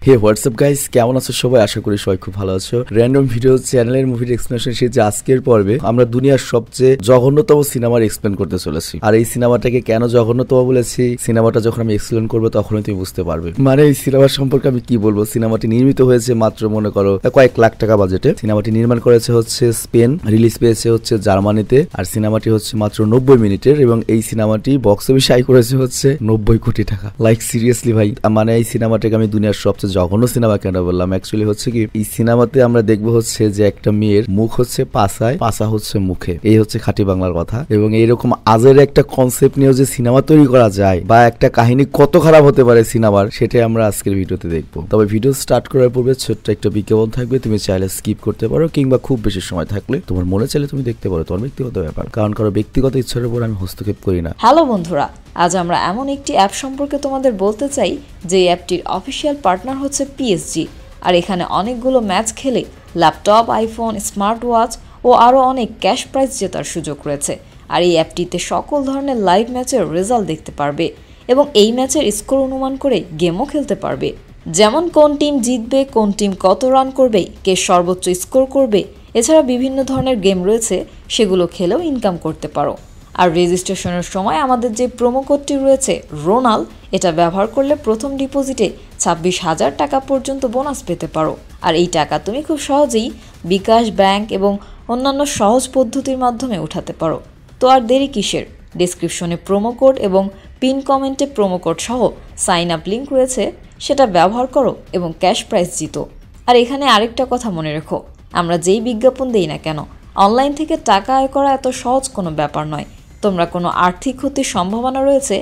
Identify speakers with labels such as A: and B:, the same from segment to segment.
A: হে WhatsApp guys, কেমন আছো সবাই? আশা করি সবাই খুব ভালো আছো। র্যান্ডম ভিডিও চ্যানেলের মুভির এক্সপ্লেনেশন সিরিজে আজকের পর্বে আমরা দুনিয়ার সবচেয়ে জঘন্যতম সিনেমার এক্সপ্লেন করতে চলেছি। আর এই সিনেমাটাকে কেন জঘন্যতম বলেছি, সিনেমাটা যখন আমি এক্সপ্লেন করবো তখনই তুমি বুঝতে পারবে। মানে এই সিনেমার সম্পর্কে আমি কি বলবো। সিনেমাটি নির্মিত হয়েছে মাত্র মনে করো কয়েক লাখ টাকা বাজেটে। সিনেমাটি নির্মাণ করেছে হচ্ছে স্পেন, রিলিজ পেয়েছে হচ্ছে জার্মানিতে। আর সিনেমাটি হচ্ছে মাত্র 90 মিনিটের এবং এই সিনেমাটি বক্স অফিসে আয় করেছে হচ্ছে 90 কোটি টাকা। লাইক সিরিয়াসলি ভাই, মানে এই সিনেমাটাকে আমি দুনিয়ার সবচেয়ে জঘন্য সিনেমা কেন বললাম, অ্যাকচুয়ালি হচ্ছে কি এই সিনেমাতে আমরা দেখবো হচ্ছে যে একটা মেয়ের মুখ হচ্ছে পাছায়, পাছা হচ্ছে মুখে। এই হচ্ছে খাঁটি বাংলার কথা। এবং এইরকম আজের একটা কনসেপ্ট নিয়েও যে সিনেমা তৈরি করা যায় বা একটা কাহিনী কত খারাপ হতে পারে সিনেমার, সেটাই আমরা আজকের ভিডিওতে দেখবো। তবে ভিডিও স্টার্ট করার পূর্বে ছোট্ট একটা বিজ্ঞাপন থাকবে, তুমি চাইলে স্কিপ করতে পারো কিংবা খুব বেশি সময় থাকলে তোমার মনে চাইলে তুমি দেখতে পারো, তোমার ব্যক্তিগত ব্যাপার। কারণ কারো ব্যক্তিগত ইচ্ছার উপর আমি হস্তক্ষেপ করি না।
B: হ্যালো বন্ধুরা, আজ আমরা এমন একটি অ্যাপ সম্পর্কে তোমাদের বলতে চাই যে অ্যাপটির অফিসিয়াল পার্টনার হচ্ছে PSG। আর এখানে অনেকগুলো ম্যাচ খেলে ল্যাপটপ, আইফোন, স্মার্ট ওয়াচ ও আরও অনেক ক্যাশ প্রাইজ জেতার সুযোগ রয়েছে। আর এই অ্যাপটিতে সকল ধরনের লাইভ ম্যাচের রেজাল্ট দেখতে পারবে এবং এই ম্যাচের স্কোর অনুমান করে গেমও খেলতে পারবে। যেমন কোন টিম জিতবে, কোন টিম কত রান করবে, কে সর্বোচ্চ স্কোর করবে। এছাড়া বিভিন্ন ধরনের গেম রয়েছে, সেগুলো খেলেও ইনকাম করতে পারো। আর রেজিস্ট্রেশনের সময় আমাদের যে প্রোমো কোডটি রয়েছে রোনাল, এটা ব্যবহার করলে প্রথম ডিপোজিটে 26,000 টাকা পর্যন্ত বোনাস পেতে পারো। আর এই টাকা তুমি খুব সহজেই বিকাশ, ব্যাংক এবং অন্যান্য সহজ পদ্ধতির মাধ্যমে উঠাতে পারো। তো আর দেরি কিসের? ডেসক্রিপশনে প্রোমো কোড এবং পিন কমেন্টে প্রোমো কোড সহ সাইন আপ লিঙ্ক রয়েছে, সেটা ব্যবহার করো এবং ক্যাশ প্রাইজ জিতো। আর এখানে আরেকটা কথা মনে রেখো, আমরা যেই বিজ্ঞাপন দেই না কেন, অনলাইন থেকে টাকা আয় করা এত সহজ কোনো ব্যাপার নয়। তোমরা কোনো আর্থিক ক্ষতির সম্ভাবনা রয়েছে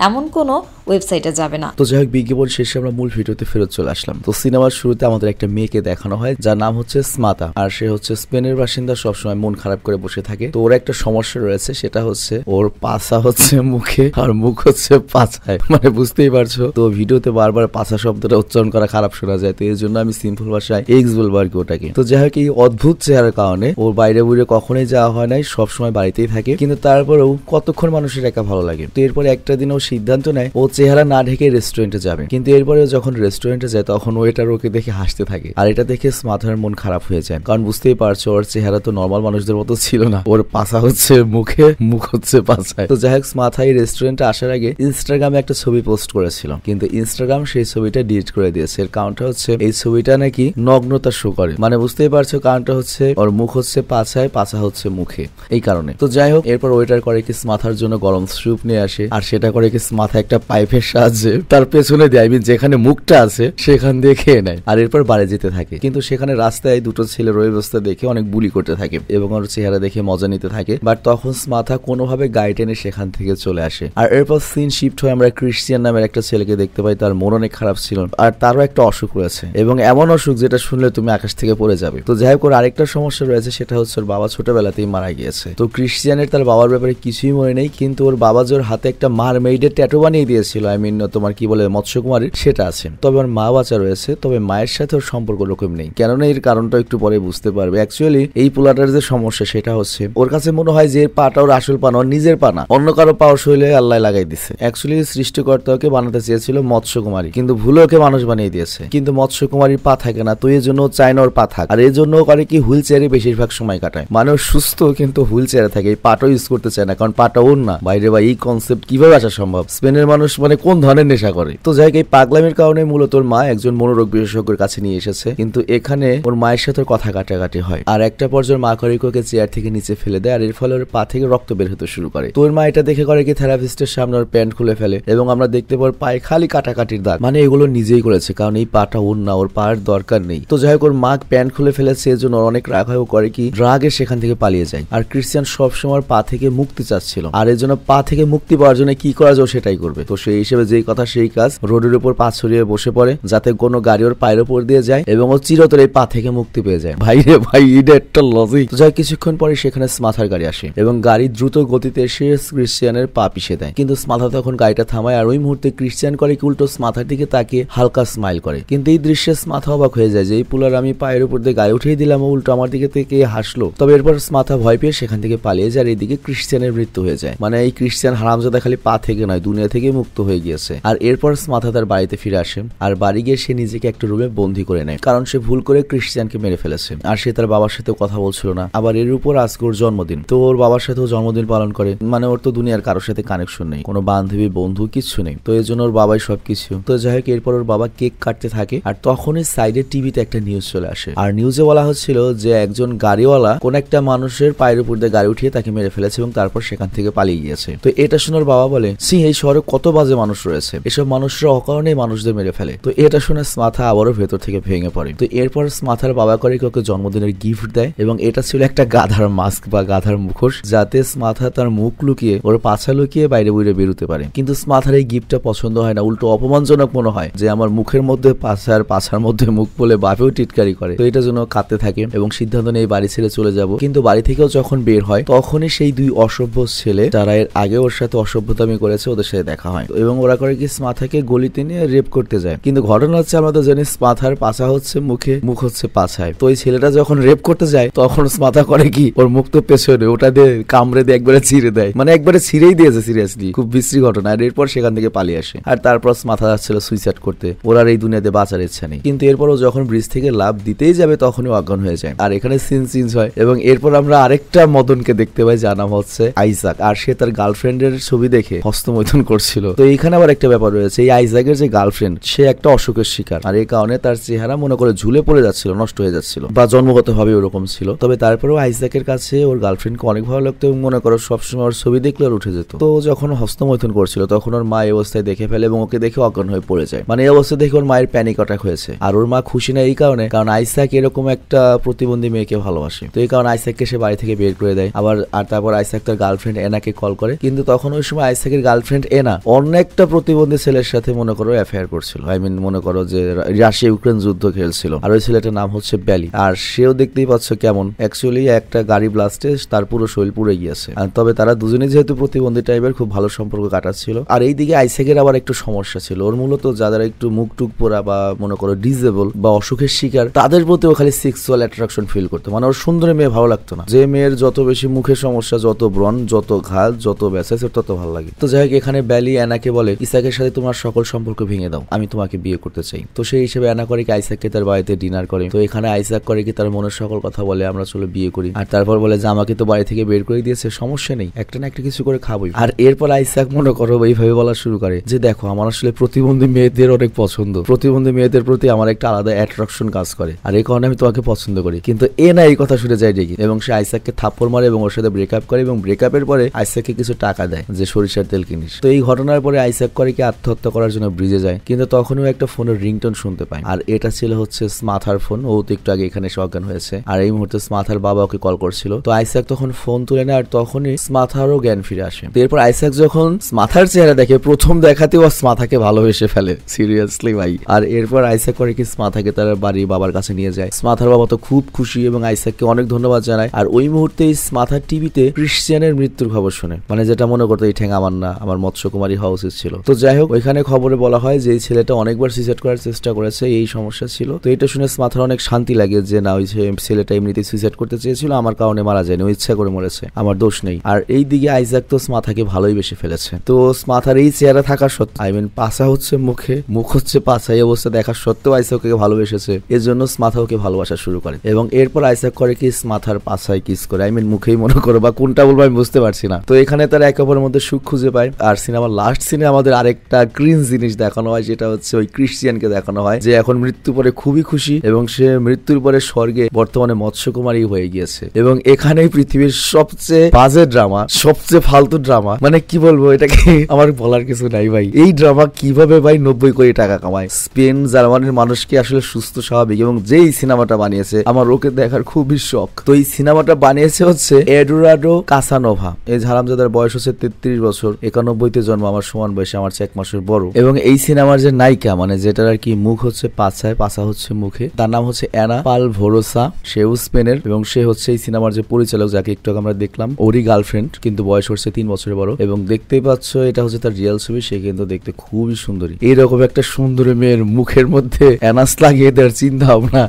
B: এমন কোনো ওয়েবসাইটে যাবে না।
A: তো যাই হোক, বিজ্ঞাপন শেষে আমরা মূল ভিডিওতে ফেরত চলে আসলাম। তো সিনেমার শুরুতে আমাদের একটা মেয়েকে দেখানো হয় যার নাম হচ্ছে স্মাতা। আর সে হচ্ছে স্পেনের বাসিন্দা, সবসময় মন খারাপ করে বসে থাকে। তো ওর একটা সমস্যা রয়েছে, সেটা হচ্ছে ওর পাছা হচ্ছে মুখে আর মুখ হচ্ছে পাছায়। মানে বুঝতেই পারছো। তো ভিডিওতে বারবার পাছা শব্দটা উচ্চারণ করা খারাপ শোনা যায়, তো এর জন্য আমি সিম্পল ভাষায় এক্স বলবো আর কি ওটাকে। তো যাই হোক, এই অদ্ভুত চেহারার কারণে ওর বাইরে বুড়ে কখনোই যাওয়া হয় নাই, সবসময় বাড়িতেই থাকে। কিন্তু তারপরেও কতক্ষণ মানুষের একা ভালো লাগে। তো এরপরে একটা দিন ও সিদ্ধান্ত নেয় ও চেহারা না ঢেকে রেস্টুরেন্টে যাবে। কিন্তু এরপরে যখন রেস্টুরেন্টে যায় তখন ওয়েটার ওকে দেখে হাসতে থাকে। আর এটা দেখে স্মাথার মন খারাপ হয়ে যায়, কারণ বুঝতেই পারছো ওর চেহারা তো নর্মাল মানুষদের মতো ছিল না। ওর পাছা হচ্ছে মুখে, মুখ হচ্ছে পাছায়। তো যাই হোক, স্মাথা এই রেস্টুরেন্টে আসার আগে ইনস্টাগ্রামে একটা ছবি পোস্ট করেছিল, কিন্তু ইনস্টাগ্রাম সেই ছবিটা ডিলিট করে দিয়েছে। এর কারণটা হচ্ছে এই ছবিটা নাকি নগ্নতা শো করে। মানে বুঝতেই পারছো কারণটা হচ্ছে ওর মুখ হচ্ছে পাছায়, পাছা হচ্ছে মুখে, এই কারণে। তো যাই হোক, এরপর ওয়েটার করে কি স্মাথার জন্য গরম স্যুপ নিয়ে আসে। আর সেটা করে কি স্মাথা একটা পাইপের সাহায্যে তার পেছনে দিয়ে, যেখানে মুখটা আছে সেখান দিয়ে খেয়ে নেয়। আর এরপর বাড়ি যেতে থাকে। কিন্তু সেখানে রাস্তায় দুটো ছেলে রয়ে অবস্থা দেখে অনেক বুলি করতে থাকে এবং ওর চেহারা দেখে মজা নিতে থাকে। বাট তখন স্মাথা কোনোভাবে গাড়ি টেনে সেখান থেকে চলে আসে। আর এরপর সিন শিফট হয়ে আমরা ক্রিশ্চিয়ান নামের একটা ছেলেকে দেখতে পাই। তার মন অনেক খারাপ ছিল আর তারও একটা অসুখ রয়েছে এবং এমন অসুখ যেটা শুনলে তুমি আকাশ থেকে পড়ে যাবে। তো যাই হোক, ওর আরেকটা সমস্যা রয়েছে, সেটা হচ্ছে ওর বাবা ছোটবেলাতেই মারা গিয়েছে। তো ক্রিশ্চিয়ানের তার বাবার ব্যাপারে কিছুই মনে নেই, কিন্তু ওর বাবা জোর হাতে একটা মারমেইডের ট্যাটু বানিয়ে দিয়েছিল, আই মিন তোমার কি বলে মৎস্যকুমারীর, সেটা আছে। তবে ওর মা বাচ্চা রয়েছে, তবে মায়ের সাথে ওর সম্পর্ক রকম নেই। কেননা এর কারণটা একটু পরে বুঝতে পারবে। অ্যাকচুয়ালি এই পোলাটার যে সমস্যা, সেটা হচ্ছে ওর কাছে মনে হয় যে পাটা ওর আসল পা না, ওর নিজের পা না, অন্য কারো পা ওর শরীরে আল্লাহ লাগাই দিছে। অ্যাকচুয়ালি সৃষ্টিকর্তা ওকে বানাতে চেয়েছিল মৎস্যকুমারী, কিন্তু ভুলে ওকে মানুষ বানিয়ে দিয়েছে। কিন্তু মৎস্যকুমারীর পা থাকে না, তো এই জন্য চায় না ওর পা থাক। আর এই জন্য করে কি হুইল চেয়ারে বেশিরভাগ সময় কাটায়। মানে ও সুস্থ কিন্তু হুইল চেয়ারে থাকে, এই পাটাও ইউজ করতে চায় না, কারণ পাটা ওর না। বাইরে বা এই কনসেপ্ট কিভাবে আসা সম্ভব? স্পেনের মানুষ মানে কোন ধরনের নেশা করে? তো যাই হোক, এই পাগলামির কারণে মূলত ওর মা একজন মনোরোগ বিশেষজ্ঞের কাছে নিয়ে এসেছে। কিন্তু এখানে ওর মায়ের সাথে কথা কাটাকাটি হয়। আর একটা পর্যায়ে মা করে ওকে চেয়ার থেকে নিচে ফেলে দেয়। আর এর ফলে ওর পা থেকে রক্ত বের হতে শুরু করে। তো ওর মা এটা দেখে করে কি থেরাপিস্টের সামনে ওর প্যান্ট খুলে ফেলে এবং আমরা দেখতে পাই পায়ে খালি কাটাকাটির দাগ। মানে এগুলো নিজেই করেছে, কারণ এই পাটা ওর না, ওর পায়ের দরকার নেই। তো যাই হোক, ওর মা প্যান্ট খুলে ফেলেছে, এর জন্য অনেক রাগ হয়। ও করে কি রাগে সেখান থেকে পালিয়ে যায়। আর ক্রিশ্চিয়ান সবসময় পা থেকে মুক্তি চাচ্ছিল, আর এর জন্য পা থেকে মুক্তি পাওয়ার জন্য কি করা যায় সেটাই করবে। তো সেই হিসেবে যেই কথা সেই কাজ, রোডের উপর পা ছড়িয়ে বসে পড়ে যাতে কোনো গাড়ি ওর পায়ের উপর দিয়ে যায় এবং ও চিরতরে এই পা থেকে মুক্তি পেয়ে যায়। ভাই রে ভাই, এটা একটা লজিক। তো যাই কিছুক্ষণ পরে সেখানে স্মাথার গাড়ি আসে এবং গাড়ি দ্রুত গতিতে এসে ক্রিশ্চিয়ানের পা পিষে দেয়। কিন্তু স্মাথা তখন গাড়িটা থামায়। আর ওই মুহূর্তে ক্রিশ্চিয়ান করে কি উল্টো স্মাথার দিকে তাকিয়ে হালকা স্মাইল করে। কিন্তু এই দৃশ্যে স্মাথা অবাক হয়ে যায় যে এই পুলার আমি পায়ের উপর দিয়ে গাড়ি উঠিয়ে দিলাম, ও উল্টো আমার দিকে থেকে হাসলো। তবে এরপর স্মাথা ভয় পেয়ে সেখান থেকে পালিয়ে যায়। আর এইদিকে ক্রিশ্চিয়ানের মৃত্যু হয়ে যায়। মানে এই ক্রিশ্চিয়ান হারামজাদা খালি পা থেকে নয়, দুনিয়া থেকে মুক্তি মুক্ত হয়ে গিয়েছে। আর এরপর স্মাথা তার বাড়িতে ফিরে আসে, আর বাড়ি গিয়ে সে নিজেকে একটা রুমে বন্দি করে নেয়, কারণ সে ভুল করে ক্রিশ্চিয়ানকে মেরে ফেলেছে। আর সে তার বাবার সাথে কথা বলছিল না। আবার এর উপর আজকে ওর জন্মদিন, তো ওর বাবার সাথেও জন্মদিন পালন করে, মানে ওর তো দুনিয়ার কারোর সাথে কানেকশন নেই, কোনো বান্ধবী বন্ধু কিচ্ছু নেই। তো এর জন্য ওর বাবাই সবকিছু। তো যাই হোক, এরপর ওর বাবা কেক কাটতে থাকে, আর তখনই সাইডে টিভিতে একটা নিউজ চলে আসে। আর নিউজে বলা হচ্ছিল যে একজন গাড়িওয়ালা কোন একটা মানুষের পায়ের উপর দিয়ে গাড়ি উঠিয়ে তাকে মেরে ফেলেছে এবং তারপর সেখান থেকে পালিয়ে গিয়েছে। তো এটা শুনে ওর বাবা বলে, এই শহরে কত বাজে মানুষ রয়েছে, এসব মানুষরা অকারণে মানুষদের মেরে ফেলে। তো এটা শুনে স্মাথা আবারও ভেতর থেকে ভেঙে পড়ে। তো এরপর স্মাথার বাবা করে ওকে জন্মদিনের গিফট দেয়, এবং এটা ছিল একটা গাধার মাস্ক বা গাধার মুখোশ, যাতে স্মাথা তার মুখ লুকিয়ে ওর পাছা লুকিয়ে বাইরে বাইরে বেরোতে পারে। কিন্তু স্মাথার এই গিফটটা পছন্দ হয় না, উল্টো অপমানজনক মনে হয় যে আমার মুখের মধ্যে পাছার পাছার মধ্যে মুখ বলে বাপেও টিটকারি করে। তো এটার জন্য কাঁদতে থাকে এবং সিদ্ধান্ত নেই বাড়ি ছেড়ে চলে যাব। কিন্তু বাড়ি থেকেও যখন বের হয় তখনই সেই দুই অসভ্য ছেলে, যারা এর আগে ওর সাথে অসভ্যতামি করেছে, ওদের সাথে দেখা হয় এবং ওরা করে কি স্মাথাকে গলিতে নিয়ে রেপ করতে যায়। কিন্তু ঘটনা হচ্ছে আমরা তো জানি স্মাথার পাছা হচ্ছে মুখে, মুখ হচ্ছে পাছায়। তো ওই ছেলেটা যখন রেপ করতে যায় তখন স্মাথা করে কি, ওর মুখ তো পেছনে, ওটা দিয়ে কামড়ে দিয়ে একবারে ছিঁড়ে দেয়, মানে একবারে ছিঁড়েই দিয়েছে সিরিয়াসলি। খুব বিশ্রী ঘটনা। আর এরপর সেখান থেকে পালিয়ে আসে। আর তারপর স্মাথা যাচ্ছিল সুইসাইড করতে, ওর আর এই দুনিয়াতে বাঁচার ইচ্ছা নেই। কিন্তু এরপরও যখন ব্রিজ থেকে লাফ দিতেই যাবে তখনই অজ্ঞান হয়ে যায়। আর এখানে সিন চেঞ্জ হয় এবং এরপর আমরা আরেকটা মদনকে দেখতে পাই, যার নাম হচ্ছে আইজাক। আর সে তার গার্লফ্রেন্ডের ছবি দেখে হস্তমৈথুন করছিল। তো এইখানে আবার একটা ব্যাপার রয়েছে, এই আইজাকের যে গার্লফ্রেন্ড সে একটা অসুখের শিকার, আর এই কারণে তার চেহারা মনে করে ঝুলে পড়ে যাচ্ছিল, নষ্ট হয়ে যাচ্ছিল, বা জন্মগত ভাবে ওরকম ছিল। তবে তারপরেও আইজাকের কাছে ওর গার্লফ্রেন্ডকে অনেক ভালো লাগতো এবং মনে করো সবসময় ওর ছবি দেখলে ওর উঠে যেত। তো যখন হস্তমৈথুন করছিল তখন ওর মা এই অবস্থায় দেখে ফেলে এবং ওকে দেখে অজ্ঞান হয়ে পড়ে যায়। মানে এই অবস্থা দেখে ওর মায়ের প্যানিক অ্যাটাক হয়েছে। আর ওর মা খুশি না এই কারণে, কারণ আইজাক এরকম একটা প্রতিবন্ধী মেয়েকে ভালোবাসে। তো এই কারণে আইজাককে সে বাড়ি থেকে বের করে দেয়। আর তারপর আইজাক তার গার্লফ্রেন্ড এনাকে কল করে, কিন্তু তখন ওই সময় আইজাকের গার্লফ্রেন্ড এনা অন্য একটা প্রতিবন্ধী ছেলের সাথে মনে করো অ্যাফেয়ার করছিল। মনে করো যে রাশিয়া ইউক্রেন যুদ্ধ খেলছিল। আর ওই ছেলেটার নাম হচ্ছে ব্যালি। আর সেও দেখতেই পাচ্ছ কেমন, অ্যাকচুয়ালি একটা গাড়ি ব্লাস্টে তার পুরো শরীর পুড়ে গিয়েছে। তবে তারা দুজনেই যেহেতু প্রতিবন্ধী টাইপের, খুব ভালো সম্পর্ক কাটাচ্ছিল। আর এইদিকে আইজাকের আবার একটু সমস্যা ছিল, ওর মূলত যারা একটু মুখ টুক পোড়া বা মনে করো ডিজেবল বা অসুখের শিকার, তাদের প্রতিও খালি সেক্সুয়াল অ্যাট্রাকশন ফিল করতো। মানে ওর সুন্দর মেয়ে ভালো লাগতো না। যে মেয়ের যত বেশি মুখের সমস্যা, যত ব্রণ, যত ঘাল, যত ব্যাসাইজ, তত ভালো লাগে। তো যাই হোক, এখানে ব্যালি অ্যানাকে বলে ইসাকের সাথে তোমার সকল সম্পর্ক ভেঙে দাও, আমি তোমাকে বিয়ে করতে চাই। তো সেই হিসেবে অ্যানা করে কি আইজাককে তার বাড়িতে ডিনার করে। তো এখানে আইজাক করে কি তার মনের সকল কথা বলে, আমরা চলো বিয়ে করি। আর তারপর বলে যে আমাকে তো বাড়ি থেকে বের করে দিয়েছে, সমস্যা নেই, একটা না একটা কিছু করে খাবোই। আর এরপর আইজাক মনে করো এইভাবে বলা শুরু করে যে দেখো, আমার আসলে প্রতিবন্ধী মেয়েদের অনেক পছন্দ, প্রতিবন্ধী মেয়েদের প্রতি আমার একটা আলাদা অ্যাট্রাকশন কাজ করে, আর এই কারণে আমি তোমাকে পছন্দ করি। কিন্তু এ না এই কথা শুনে যায় রেগে এবং সে আইজাককে থাপ্পড় মারে এবং ওর সাথে ব্রেকআপ করে এবং ব্রেকআপের পরে আইজাককে কিছু টাকা দেয় যে সরিষার তেল কিনিস। তো এই ঘটনার পরে আইজাক করে কি আত্মহত্যা করার জন্য ব্রিজে যায়, কিন্তু তখনও একটা ফোনের রিংটোন শুনতে পায়। আর এটা ছিল হচ্ছে স্মাথার ফোন। ও তো একটু আগে এখানে এসে অজ্ঞান হয়েছে। আর এই মুহূর্তে স্মাথার বাবা ওকে কল করছিল। তো আইজাক তখন ফোন তুলে নেয়, আর তখনই স্মাথারও জ্ঞান ফিরে আসে। এরপর আইজাক যখন স্মাথার চেহারা দেখে, প্রথম দেখাতেও স্মাথাকে ভালোবেসে ফেলে, সিরিয়াসলি ভাই। আর এরপর আইজাক করে কি স্মাথাকে তার বাড়ি বাবার কাছে নিয়ে যায়। স্মাথার বাবা তো খুব খুশি এবং আইজাককে অনেক ধন্যবাদ জানায়। আর ওই মুহূর্তেই স্মাথার টিভিতে ক্রিশ্চিয়ানের মৃত্যুর খবর শুনে, মানে যেটা মনে করতো এই ঠেং আমার না, আমার মৎস্যকুমারী হওয়া উচিত ছিল। তো যাই হোক, ওইখানে খবরে বলা হয় যে এই ছেলেটা অনেকবার সুইসাইড করার চেষ্টা করেছে, এই সমস্যা ছিল। তো এটা শুনে স্মাথার অনেক শান্তি লাগে যে না, ওই ছেলেটা এমনিতেই সুইসাইড করতে চেয়েছিল, আমার কারণে মারা যায়নি, ও ইচ্ছা করে মরেছে, আমার দোষ নেই। আর এই দিকে আইজাক তো স্মাথাকে ভালোই বেশি ফেলেছে। তো স্মাথার এই চেহারা থাকা সত্ত্বেও, পাছা হচ্ছে মুখে, মুখ হচ্ছে পাছা, এই অবস্থা দেখা সত্ত্বেও আইজাক ওকে ভালোবেসেছে। এর জন্য স্মাথা ওকে ভালোবাসা শুরু করে এবং এরপর আইজাক করে কি স্মাথার পাছায় কিস করে, মুখেই মনে করো বা কোনটা বলবো আমি বুঝতে পারছি না। তো এখানে তারা একে অপরের মধ্যে সুখ খুঁজে পায়। আর সিনেমার লাস্ট সিনে আমাদের আরেকটা ক্রিঞ্জ জিনিস দেখানো হয়, যেটা হচ্ছে ওই ক্রিশ্চিয়ানকে দেখানো হয় যে এখন মৃত্যু পরে খুবই খুশি এবং সে মৃত্যুর পরে স্বর্গে বর্তমানে মৎস্যকুমারী হয়ে গিয়েছে। এবং এখানেই পৃথিবীর সবচেয়ে বাজে ড্রামা, সবচেয়ে ফালতু ড্রামা, মানে কি বলবো, এটাকে আমার বলার কিছু নাই ভাই। এই ড্রামা কিভাবে ভাই 90 কোটি টাকা কামায়। স্পেন জার্মানির মানুষকে আসলে সুস্থ স্বাভাবিক, এবং যেই সিনেমাটা বানিয়েছে আমার ওকে দেখার খুবই শখ। তো এই সিনেমাটা বানিয়েছে হচ্ছে এডুরাডো কাসানোভা। এই হারামজাদার বয়স হচ্ছে 33 বছর, 91-তে জন্ম, আমার সমান বয়সে, আমার চেয়ে 1 মাসের বড়। এবং এই সিনেমার যে নায়িকা, মানে যেটার আর কি মুখ হচ্ছে পাছায়, পাছা হচ্ছে মুখে, তার নাম হচ্ছে অ্যানা পালভোরোসা। সেও স্পেনের এবং সে হচ্ছে এই সিনেমার যে পরিচালক, যাকে একটু আমরা দেখলাম, ওরই গার্লফ্রেন্ড, কিন্তু বয়স হচ্ছে 3 বছরের বড়। এবং দেখতেই পাচ্ছ এটা হচ্ছে তার রিয়েল ছবি, সে কিন্তু দেখতে খুবই সুন্দরী। এইরকম একটা সুন্দরী মেয়ের মুখের মধ্যে অ্যানাস লাগিয়ে দেওয়ার চিন্তা ভাবনা,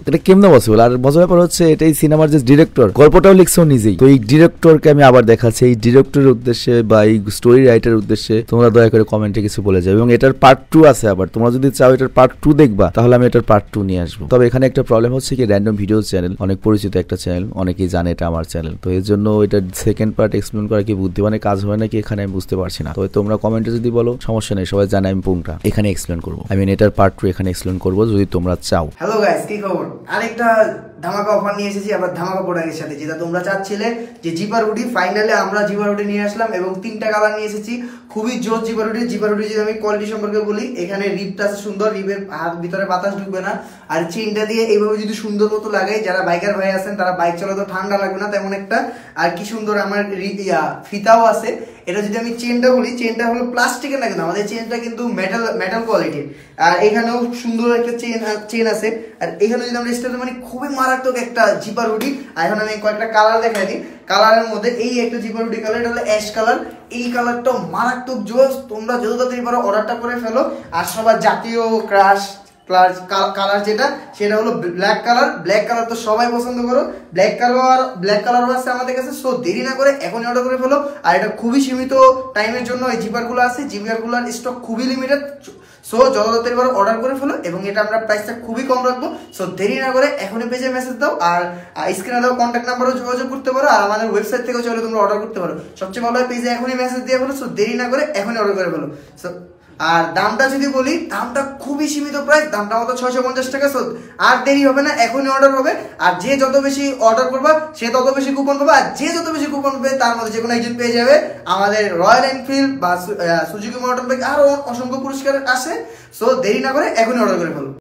A: এটা কেমন পসিবল। আর মজার ব্যাপার হচ্ছে এটাই সিনেমার যে ডিরেক্টর, গল্পটাও লিখছেও নিজেই। তো এই ডিরেক্টরকে আমি আবার দেখাচ্ছি, এই ডিরেক্টরের উদ্দেশ্যে বা এই স্টোরি রাইটারের উদ্দেশ্যে শেষে তোমরা দয়া করে কমেন্টে কিছু বলে যাবে। এবং এটার পার্ট 2 আছে, আবার তোমরা যদি চাও এটার পার্ট 2 দেখবা তাহলে আমি এটার পার্ট 2 নিয়ে আসবো। তবে এখানে একটা প্রবলেম হচ্ছে কি, র্যান্ডম ভিডিও চ্যানেল, অনেক পরিচিত একটা চ্যানেল, অনেকেই জানে এটা আমার চ্যানেল, তো এর জন্য এটার সেকেন্ড পার্ট এক্সপ্লেন করা কি বুদ্ধিমানের কাজ হয় নাকি এখানে আমি বুঝতে পারছি না। তো তোমরা কমেন্টে যদি বলো সমস্যা নেই, সবাই জানে আমি কোনটা এখানে এক্সপ্লেন করবো। এটার পার্ট 2 এখানে এক্সপ্লেন করবো যদি তোমরা চাও।
C: হ্যালো গাইস, কি খবর? আরেকটা ধামাকা অফার নিয়ে এসেছি, আবার ধামাকা প্রোডাক্টের সাথে, যেটা তোমরা চাচ্ছিলে যে জিপার হুডি। ফাইনালি আমরা জিপার হুডি নিয়ে আসলাম এবং 3টা কালার নিয়ে এসেছি। খুবই জোর জিপার হুডি। জিপার হুডি যদি আমি কোয়ালিটি সম্পর্কে বলি, এখানে রিপটা আছে সুন্দর, রিপের ভিতরে বাতাস ঢুকবে না, আর চেইনটা দিয়ে এইভাবে যদি সুন্দর মতো লাগাই, যারা বাইকার ভাই আছেন তারা বাইক চালাতে ঠান্ডা লাগবে না তেমন একটা। আর কি সুন্দর আমার ফিতাও আছে। এটা যদি আমি চেনটা বলি, চেনটা হলো প্লাস্টিকের না, কিন্তু আমাদের চেনটা কিন্তু মেটাল কোয়ালিটির। আর এখানেও সুন্দর একটা চেন আছে। আর এখানে যদি আমরা স্টাইল, মানে খুবই মারাত্মক একটা জিপার হুডি। আর এখন আমি কয়েকটা কালার দেখাই দিই। কালারের মধ্যে এই একটা জিপার হুডি কালার, এটা হলো অ্যাশ কালার। এই কালারটা মারাত্মক জোস। তোমরা যত তাড়াতাড়ি পারো অর্ডারটা করে ফেলো। আর সবার জাতীয় ক্রাশ কালার যেটা, সেটা হলো ব্ল্যাক কালার। ব্ল্যাক কালার তো সবাই পছন্দ করো। ব্ল্যাক কালারও আছে আমাদের কাছে। সো দেরি না করে এখনই অর্ডার করে ফেলো। আর এটা খুবই সীমিত টাইমের জন্য এই জিপারগুলো আছে। জিপারগুলোর স্টক খুবই লিমিটেড। সো যত তাড়াতাড়ি পারো অর্ডার করে ফেলো। এবং এটা আমরা প্রাইসটা খুবই কম রাখবো। সো দেরি না করে এখনই পেজে মেসেজ দাও, আর স্ক্রিনে দাও কন্ট্যাক্ট নাম্বারও যোগাযোগ করতে পারো। আর আমাদের ওয়েবসাইট থেকেও চলে তোমরা অর্ডার করতে পারো। সবচেয়ে ভালো হয় পেজে এখনই মেসেজ দিয়ে ফেলো। সো দেরি না করে এখনই অর্ডার করে ফেলো। সো আর দামটা যদি বলি, দামটা খুবই সীমিত প্রাইস, দামটা মতো 650 টাকা। আর দেরি হবে না, এখনই অর্ডার হবে। আর যে যত বেশি অর্ডার করবা সে তত বেশি কুপন পাবে। আর যে যত বেশি কুপন পাবে তার মধ্যে যে কোনো একজন পেয়ে যাবে আমাদের রয়্যাল এনফিল্ড বা সুজুকি মোটর বাইক, আরো অসংখ্য পুরস্কার আসে। সো দেরি না করে এখনই অর্ডার করে ফেলো।